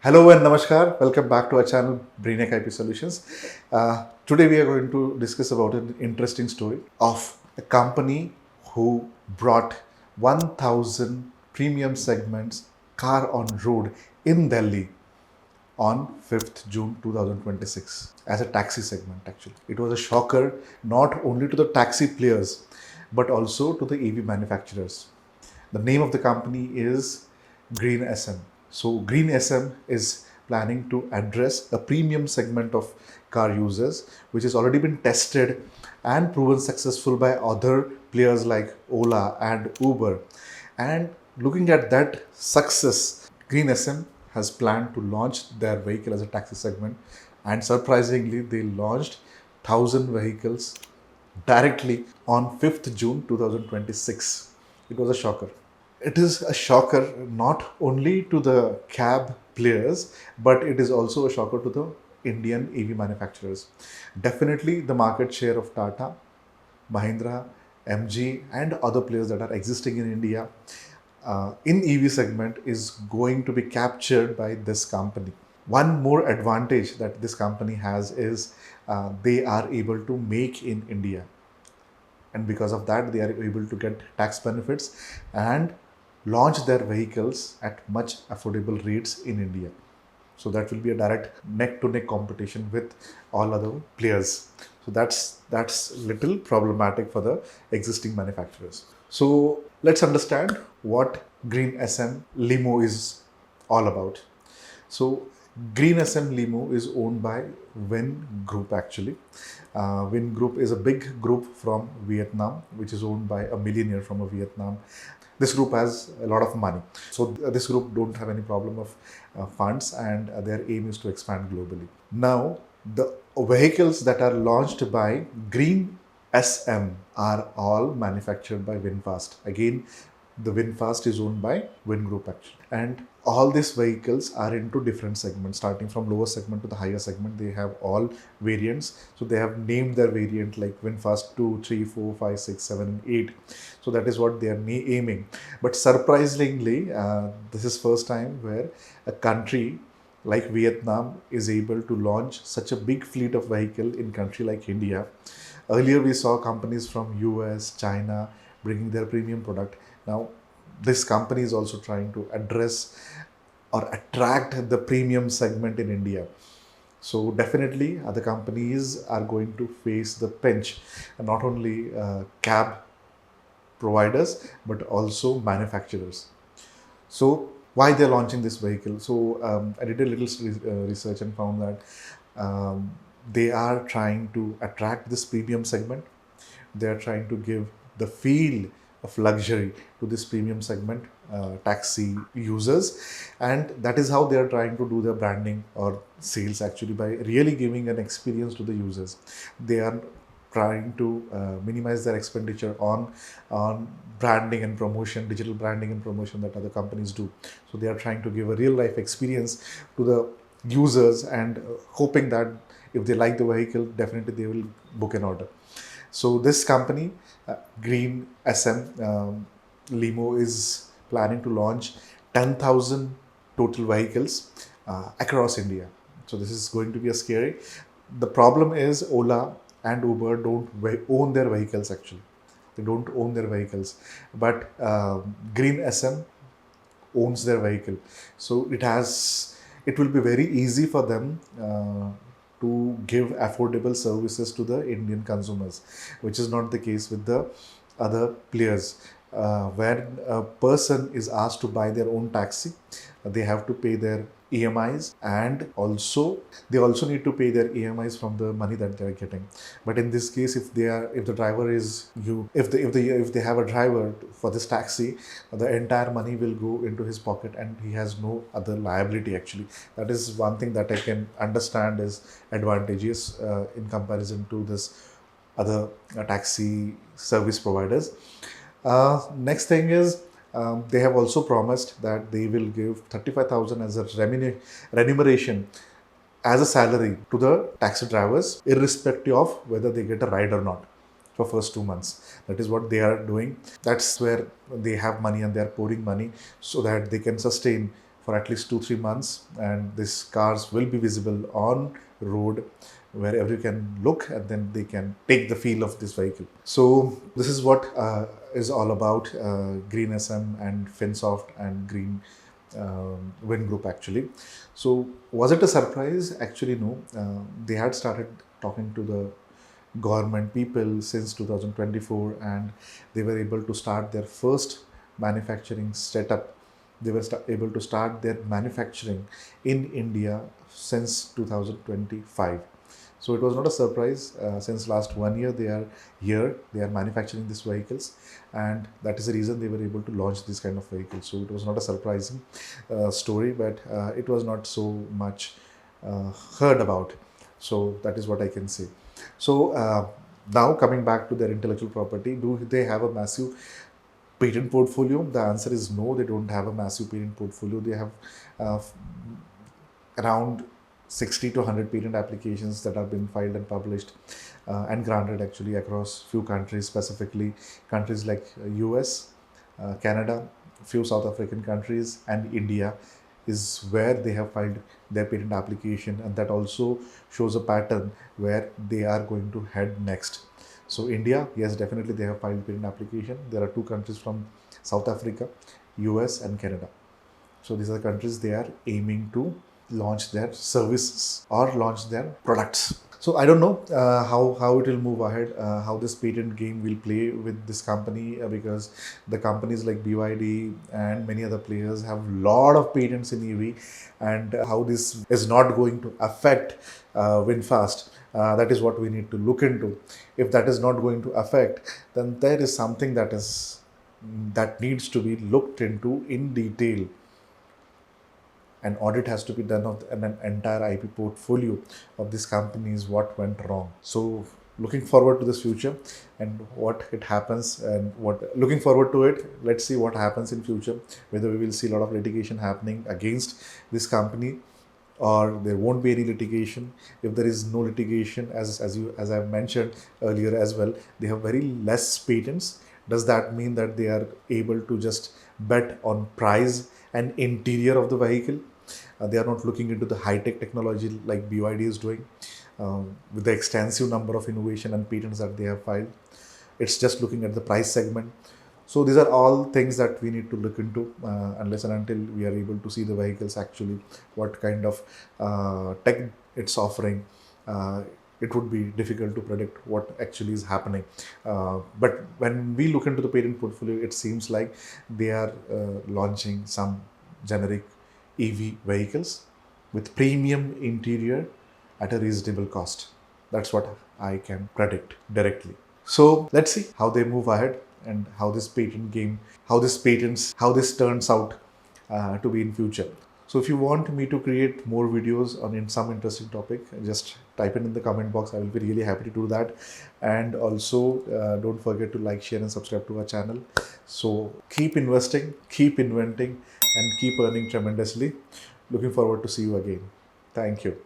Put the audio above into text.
Hello and namaskar. Welcome back to our channel Brainiac IP Solutions. Today we are going to discuss about an interesting story of a company who brought 1000 premium segments car on road in Delhi on 5th June 2026 as a taxi segment actually. It was a shocker not only to the taxi players but also to the EV manufacturers. The name of the company is Green SM. So Green SM is planning to address a premium segment of car users which has already been tested and proven successful by other players like Ola and Uber. And looking at that success, Green SM has planned to launch their vehicle as a taxi segment, and surprisingly they launched 1000 vehicles directly on 5th June 2026. It was a shocker. It is a shocker not only to the cab players, but it is also a shocker to the Indian EV manufacturers. Definitely, the market share of Tata, Mahindra, MG, and other players that are existing in India in EV segment is going to be captured by this company. One more advantage that this company has is they are able to make in India, and because of that they are able to get tax benefits and launch their vehicles at much affordable rates in India. So that will be a direct neck to neck competition with all other players. So that's little problematic for the existing manufacturers. So let's understand what Green SM limo is all about. So Green SM Limo is owned by Vingroup actually. Vingroup is a big group from Vietnam, which is owned by a millionaire from Vietnam. This group has a lot of money. So this group don't have any problem of funds, and their aim is to expand globally. Now, the vehicles that are launched by Green SM are all manufactured by VinFast. Again, the VinFast is owned by Vingroup actually. And all these vehicles are into different segments, starting from lower segment to the higher segment. They have all variants. So they have named their variant like VinFast 2, 3, 4, 5, 6, 7, and 8. So that is what they are aiming. But surprisingly, this is first time where a country like Vietnam is able to launch such a big fleet of vehicle in country like India. Earlier we saw companies from US, China bringing their premium product. Now this company is also trying to address or attract the premium segment in India. So definitely other companies are going to face the pinch, and not only cab providers but also manufacturers. So why they're launching this vehicle? So I did a little research and found that they are trying to attract this premium segment. They are trying to give the feel of luxury to this premium segment taxi users, and that is how they are trying to do their branding or sales actually, by really giving an experience to the users. They are trying to minimize their expenditure on branding and promotion, digital branding and promotion that other companies do. So they are trying to give a real life experience to the users, and hoping that if they like the vehicle, definitely they will book an order. So this company, Green SM Limo, is planning to launch 10,000 total vehicles across India. So this is going to be a scary. The problem is Ola and Uber don't own their vehicles actually. They don't own their vehicles, but Green SM owns their vehicle. So it will be very easy for them to give affordable services to the Indian consumers, which is not the case with the other players. When a person is asked to buy their own taxi, they have to pay their EMIs, and also they also need to pay their EMIs from the money that they are getting. But in this case, if the driver is you, if they have a driver for this taxi, the entire money will go into his pocket, and he has no other liability actually. That is one thing that I can understand is advantageous in comparison to this other taxi service providers. Next thing is, they have also promised that they will give 35,000 as a remuneration as a salary to the taxi drivers, irrespective of whether they get a ride or not for first 2 months. That is what they are doing. That's where they have money, and they are pouring money so that they can sustain for at least 2-3 months, and these cars will be visible on road wherever you can look, and then they can take the feel of this vehicle. So this is what is all about Green SM and Finsoft and Green Vingroup actually. So was it a surprise? Actually no. They had started talking to the government people since 2024, and they were able to start their first manufacturing setup. They were able to start their manufacturing in India since 2025. So it was not a surprise. Since last 1 year they are here, they are manufacturing these vehicles, and that is the reason they were able to launch this kind of vehicles. So it was not a surprising story, but it was not so much heard about. So that is what I can say. So now coming back to their intellectual property, do they have a massive patent portfolio? The answer is no, they don't have a massive patent portfolio. They have around 60 to 100 patent applications that have been filed and published and granted actually across few countries, specifically countries like US, Canada, few South African countries, and India is where they have filed their patent application, and that also shows a pattern where they are going to head next. So India, yes, definitely they have filed patent application. There are 2 countries from South Africa, US and Canada. So these are the countries they are aiming to launch their services or launch their products. So I don't know how it will move ahead, how this patent game will play with this company, because the companies like BYD and many other players have a lot of patents in EV, and how this is not going to affect VinFast. That is what we need to look into. If that is not going to affect, then there is something that needs to be looked into in detail. An audit has to be done of an entire IP portfolio of this companies, what went wrong. So looking forward to this future and what it happens, and what looking forward to it. Let's see what happens in future, whether we will see a lot of litigation happening against this company or there won't be any litigation. If there is no litigation, as I've mentioned earlier as well, they have very less patents. Does that mean that they are able to just bet on price and interior of the vehicle? They are not looking into the high-tech technology like BYD is doing, with the extensive number of innovation and patents that they have filed. It's just looking at the price segment. So these are all things that we need to look into, unless and until we are able to see the vehicles actually, what kind of tech it's offering. It would be difficult to predict what actually is happening. But when we look into the patent portfolio, it seems like they are launching some generic EV vehicles with premium interior at a reasonable cost. That's what I can predict directly. So let's see how they move ahead and how this patent game, how this turns out to be in future. So if you want me to create more videos on some interesting topic, just type it in the comment box. I will be really happy to do that. And also don't forget to like, share and subscribe to our channel. So keep investing, keep inventing, and keep earning tremendously. Looking forward to see you again. Thank you.